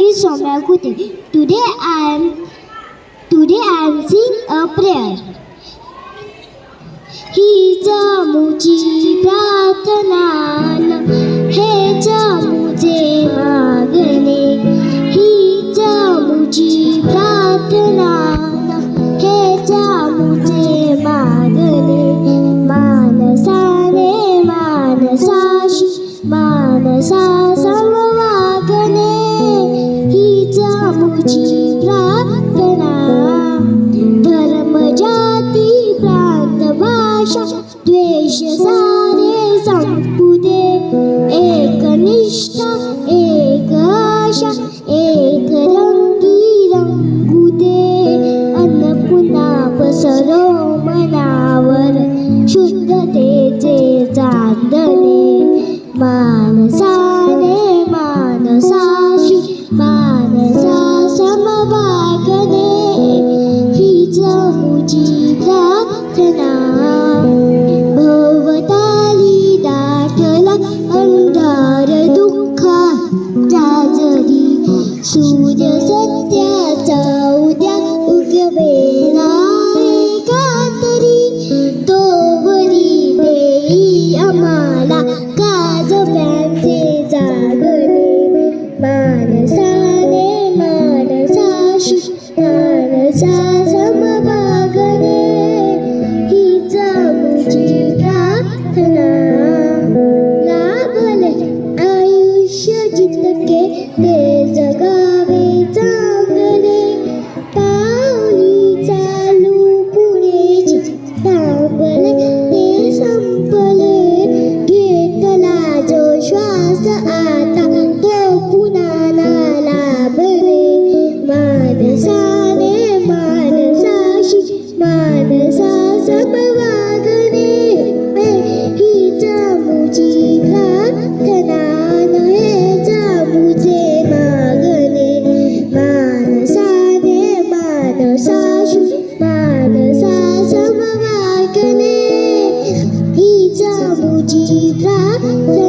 me Soumya Kuti. Today I am saying a prayer. हीच मुझी प्रार्थना हेच मुझे मागणे हीच मुझी प्रार्थना हेच मुझे मागणे मानसाने मानसाशी मानसा समवागणे हीच मुझी प्रार्थना धर्म जाती प्रांत भाषा द्वेष सारे संपू दे एक निष्ठा एक आशा एक रंगी रंगू दे अन्न पुन्हा पसरो मनावर शुद्धतेचे चांदणे मानसाने मानसाशी मानसा समवागणे हीच मुझी प्रार्थना भवताली दाटला अंधार दुःखाचा जरी सूर्य सत्याचा उद्या उगवेला कातरी तोवरी देई आम्हाला काजव्यांचे जागणे मानसाने मानसाशी मानसा समवागणे हीच मुझी प्रार्थना लाभले आयुष्य जितके ते जगावे चांगले पाऊली चालू पुढे थांबले ते संपले घेतला जो श्वास आता तो पुन्हा ना लाभले मानसाने मानसाशी मानसा समवागणे हीच मुझी प्रार्थना हेच मुझे मागणे मानसाने मानसाशी मानसा समवागणे हीच मुझी प्रार्थना